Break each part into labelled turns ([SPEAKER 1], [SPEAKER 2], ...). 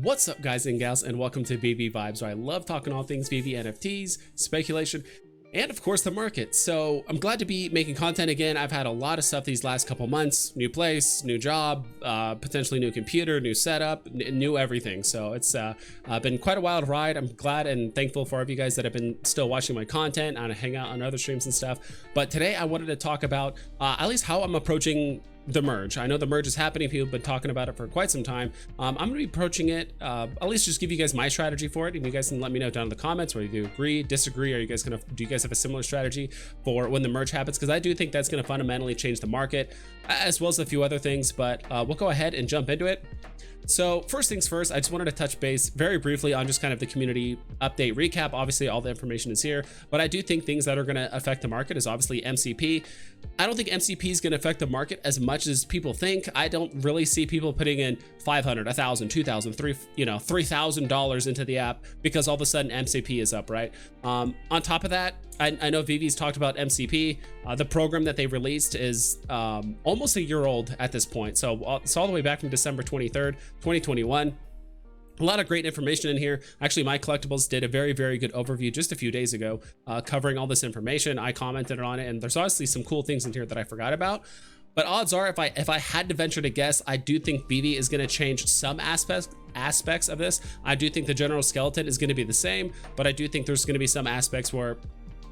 [SPEAKER 1] What's up, guys and gals, and welcome to Veve Vibes, where I love talking all things Veve NFTs, speculation, and of course the market. So I'm glad to be making content again. I've had a lot of stuff these last couple months: new place, new job, potentially new computer, new setup, new everything. So it's been quite a wild ride. I'm glad and thankful for all of you guys that have been still watching my content and hang out on other streams and stuff. But today I wanted to talk about at least how I'm approaching the merge. I know the merge is happening. People have been talking about it for quite some time. I'm going to be approaching it, at least just give you guys my strategy for it, and you guys can let me know down in the comments whether you agree, disagree, or do you guys have a similar strategy for when the merge happens? Because I do think that's going to fundamentally change the market, as well as a few other things. But we'll go ahead and jump into it. So first things first, I just wanted to touch base very briefly on just kind of the community update recap. Obviously, all the information is here, but I do think things that are going to affect the market is obviously MCP. I don't think MCP is going to affect the market as much as people think. I don't really see people putting in $500, $1,000, $2,000, $3,000 into the app because all of a sudden MCP is up, right? On top of that, I know Veve's talked about MCP. The program that they released is almost a year old at this point. So it's all the way back from December 23rd, 2021. A lot of great information in here. Actually, My Collectibles did a very, very good overview just a few days ago, covering all this information. I commented on it, and there's obviously some cool things in here that I forgot about. But odds are, if I had to venture to guess, I do think Veve is going to change some aspects of this. I do think the general skeleton is going to be the same, but I do think there's going to be some aspects where,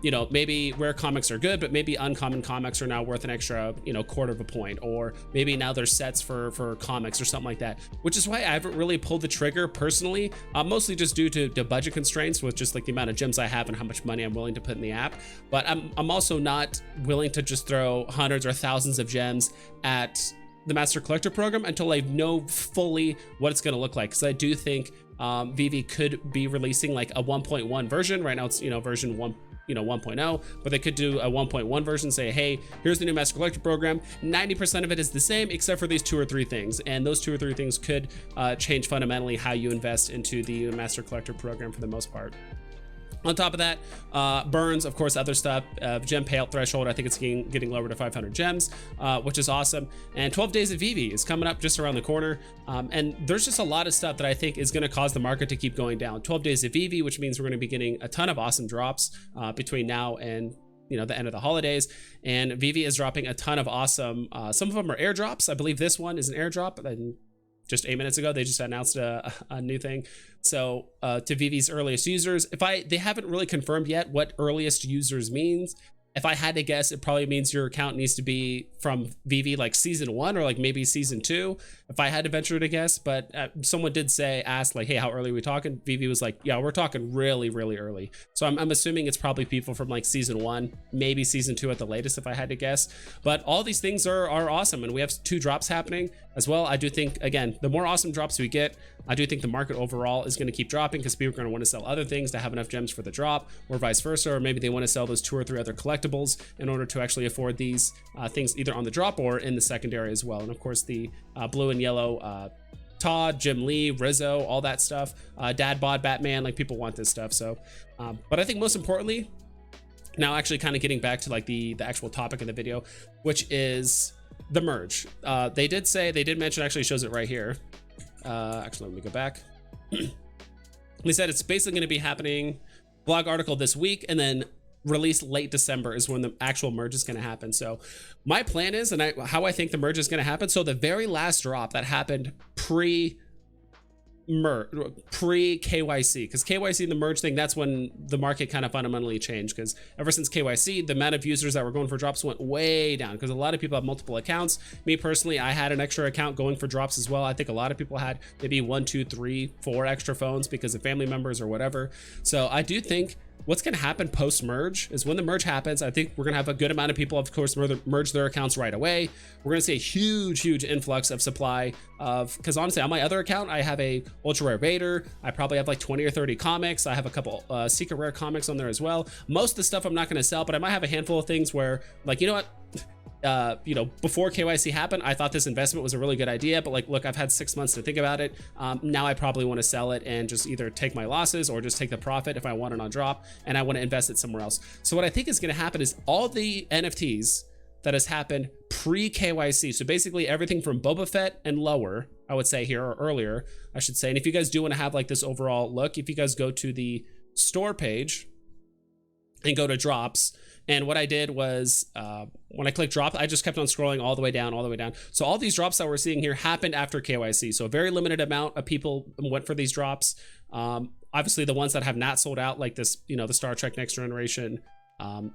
[SPEAKER 1] you know, maybe rare comics are good, but maybe uncommon comics are now worth an extra, quarter of a point, or maybe now there's sets for comics or something like that, which is why I haven't really pulled the trigger personally, mostly just due to budget constraints with just like the amount of gems I have and how much money I'm willing to put in the app. But I'm also not willing to just throw hundreds or thousands of gems at the Master Collector program until I know fully what it's going to look like, because I do think Veve could be releasing like a 1.1 version. Right now it's version 1.0, but they could do a 1.1 version, say, hey, here's the new Master Collector program. 90% of it is the same except for these 2 or 3 things, and those 2 or 3 things could change fundamentally how you invest into the Master Collector program for the most part. On top of that, burns, of course, other stuff, gem payout threshold, I think it's getting lower to 500 gems, which is awesome. And 12 days of Veve is coming up just around the corner. And there's just a lot of stuff that I think is going to cause the market to keep going down. 12 days of Veve, which means we're going to be getting a ton of awesome drops between now and the end of the holidays. And Veve is dropping a ton of awesome, some of them are airdrops. I believe this one is an airdrop. And just 8 minutes ago, they just announced a new thing. So to Veve's earliest users, they haven't really confirmed yet what earliest users means. If I had to guess, it probably means your account needs to be from Veve like season 1 or like maybe season 2, if I had to venture to guess. But someone did ask like, hey, how early are we talking? Veve was like, yeah, we're talking really, really early. So I'm assuming it's probably people from like season 1, maybe season 2 at the latest, if I had to guess. But all these things are awesome, and we have 2 drops happening as well. I do think, again, the more awesome drops we get, I do think the market overall is going to keep dropping, because people are going to want to sell other things to have enough gems for the drop, or vice versa, or maybe they want to sell those 2 or 3 other collectibles in order to actually afford these things either on the drop or in the secondary as well. And of course, the blue and yellow Todd, Jim Lee, Rizzo, all that stuff, Dad Bod, Batman, like people want this stuff. So, but I think most importantly, now actually kind of getting back to like the actual topic of the video, which is the merge. They did mention, actually shows it right here. Actually, let me go back. They said it's basically going to be happening, blog article this week, and then released late December is when the actual merge is going to happen. So my plan is, and how I think the merge is going to happen. So the very last drop that happened pre KYC, because KYC and the merge thing, that's when the market kind of fundamentally changed, because ever since KYC, the amount of users that were going for drops went way down, because a lot of people have multiple accounts. Me personally, I had an extra account going for drops as well. I think a lot of people had maybe 1, 2, 3, 4 extra phones because of family members or whatever. So I do think what's going to happen post merge is, when the merge happens, I think we're going to have a good amount of people, of course, merge their accounts right away. We're going to see a huge influx of supply of, because honestly, on my other account, I have a ultra rare Vader. I probably have like 20 or 30 comics. I have a couple secret rare comics on there as well. Most of the stuff I'm not going to sell, but I might have a handful of things where, like, you know what? Before KYC happened, I thought this investment was a really good idea, but like, look, I've had 6 months to think about it. Now I probably want to sell it and just either take my losses or just take the profit if I want it on drop, and I want to invest it somewhere else. So what I think is going to happen is all the NFTs that has happened pre-KYC. So basically everything from Boba Fett and lower, I would say here, or earlier, I should say. And if you guys do want to have like this overall look, if you guys go to the store page and go to drops, and what I did was when I clicked drop, I just kept on scrolling all the way down, all the way down. So all these drops that we're seeing here happened after KYC. So a very limited amount of people went for these drops. Obviously the ones that have not sold out, like this, you know, the Star Trek Next Generation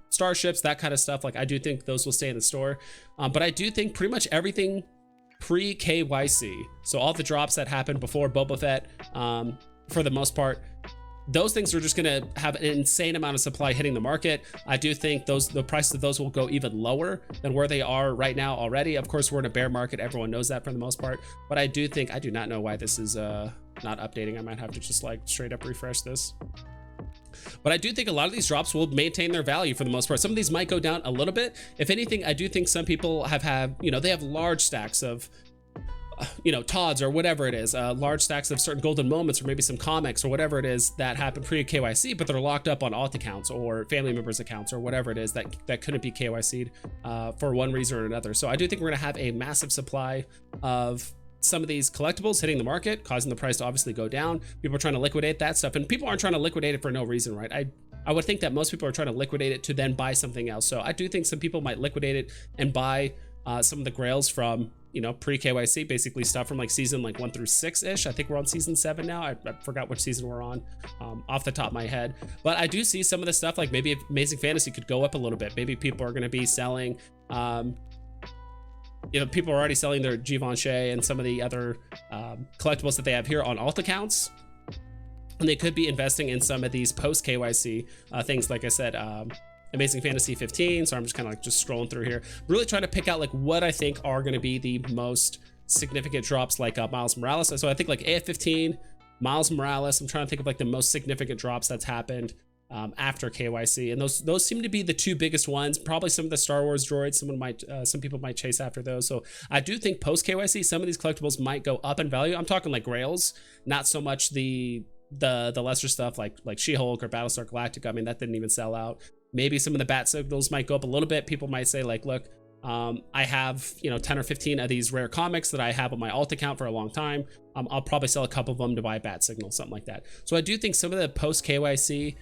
[SPEAKER 1] starships, that kind of stuff, like I do think those will stay in the store. But I do think pretty much everything pre-KYC, so all the drops that happened before Boba Fett, for the most part, those things are just going to have an insane amount of supply hitting the market. I do think the prices of those will go even lower than where they are right now already. Of course, we're in a bear market. Everyone knows that for the most part. But I do think, I do not know why this is not updating. I might have to just like straight up refresh this. But I do think a lot of these drops will maintain their value for the most part. Some of these might go down a little bit. If anything, I do think some people have had, you know, they have large stacks of, you know, Tods or whatever it is, large stacks of certain golden moments or maybe some comics or whatever it is that happened pre-KYC, but they're locked up on alt accounts or family members accounts or whatever it is that couldn't be KYC'd for one reason or another. So I do think we're gonna have a massive supply of some of these collectibles hitting the market, causing the price to obviously go down. People are trying to liquidate that stuff, and people aren't trying to liquidate it for no reason, right? I would think that most people are trying to liquidate it to then buy something else. So I do think some people might liquidate it and buy some of the grails from, you know, pre-KYC, basically stuff from like season like 1 through 6-ish. I think we're on season 7 now. I forgot which season we're on off the top of my head. But I do see some of the stuff, like maybe Amazing Fantasy could go up a little bit. Maybe people are going to be selling, you know, people are already selling their Givenchy and some of the other collectibles that they have here on alt accounts. And they could be investing in some of these post KYC things, like I said, Amazing Fantasy 15. So I'm just kind of like just scrolling through here, really trying to pick out like what I think are going to be the most significant drops, like Miles Morales. So I think like AF15, Miles Morales, I'm trying to think of like the most significant drops that's happened after KYC, and those seem to be the two biggest ones. Probably some of the Star Wars droids, some people might chase after those. So I do think post KYC, some of these collectibles might go up in value. I'm talking like grails, not so much the lesser stuff like She-Hulk or Battlestar Galactica. I mean, that didn't even sell out. Maybe some of the bat signals might go up a little bit. People might say like, look, I have, you know, 10 or 15 of these rare comics that I have on my alt account for a long time. I'll probably sell a couple of them to buy a bat signal, something like that. So I do think some of the post KYC,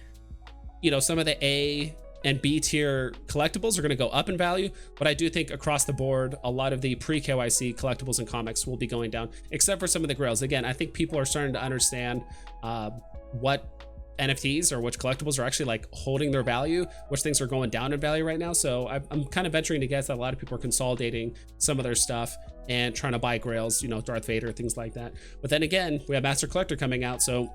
[SPEAKER 1] you know, some of the A and B tier collectibles are going to go up in value, but I do think across the board, a lot of the pre-KYC collectibles and comics will be going down, except for some of the grails. Again, I think people are starting to understand what NFTs or which collectibles are actually like holding their value, which things are going down in value right now. So I'm kind of venturing to guess that a lot of people are consolidating some of their stuff and trying to buy grails, you know, Darth Vader, things like that. But then again, we have Master Collector coming out, so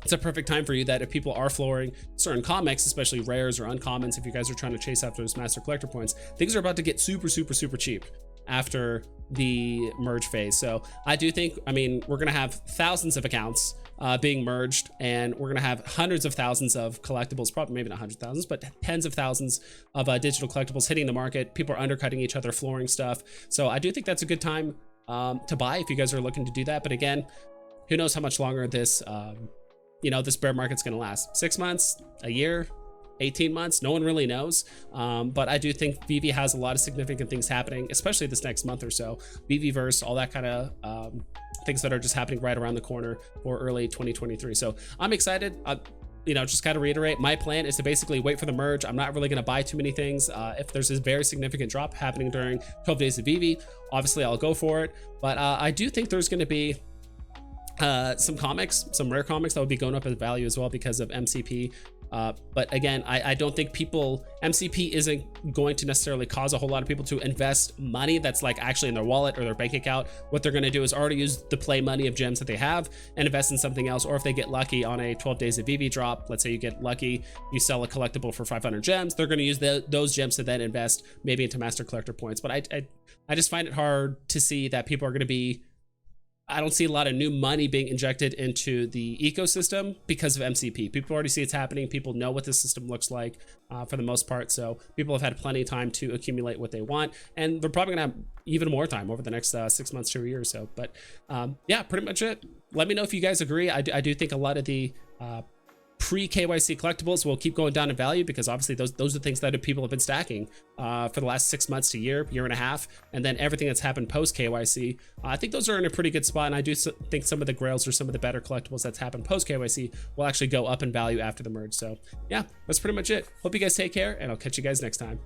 [SPEAKER 1] it's a perfect time for you that if people are flooring certain comics, especially rares or uncommons, if you guys are trying to chase after those Master Collector points, things are about to get super cheap after the merge phase. So I do think, I mean, we're gonna have thousands of accounts being merged, and we're gonna have hundreds of thousands of collectibles, probably maybe not hundreds of thousands, but tens of thousands of digital collectibles hitting the market. People are undercutting each other, flooring stuff. So I do think that's a good time to buy if you guys are looking to do that. But again, who knows how much longer this you know, this bear market's gonna last. 6 months, a year, 18 months, no one really knows. But I do think Veve has a lot of significant things happening, especially this next month or so. Veveverse, all that kind of things that are just happening right around the corner for early 2023. So I'm excited. You know, just kind of reiterate, my plan is to basically wait for the merge. I'm not really going to buy too many things. If there's this very significant drop happening during 12 days of Veve, obviously I'll go for it. But I do think there's going to be some comics, some rare comics that would be going up in value as well because of MCP. But again, I don't think MCP isn't going to necessarily cause a whole lot of people to invest money that's like actually in their wallet or their bank account. What they're going to do is already use the play money of gems that they have and invest in something else. Or if they get lucky on a 12 days of Veve drop, let's say you get lucky, you sell a collectible for 500 gems, they're going to use those gems to then invest maybe into Master Collector points. But I just find it hard to see that people are going to be, I don't see a lot of new money being injected into the ecosystem because of MCP. People already see it's happening. People know what the system looks like for the most part. So people have had plenty of time to accumulate what they want. And they're probably going to have even more time over the next 6 months to a year or so. But yeah, pretty much it. Let me know if you guys agree. I do think a lot of the pre-KYC collectibles will keep going down in value because obviously those are the things that people have been stacking for the last 6 months to year and a half. And then everything that's happened post-KYC, I think those are in a pretty good spot. And I do think some of the grails or some of the better collectibles that's happened post-KYC will actually go up in value after the merge. So yeah, that's pretty much it. Hope you guys take care, and I'll catch you guys next time.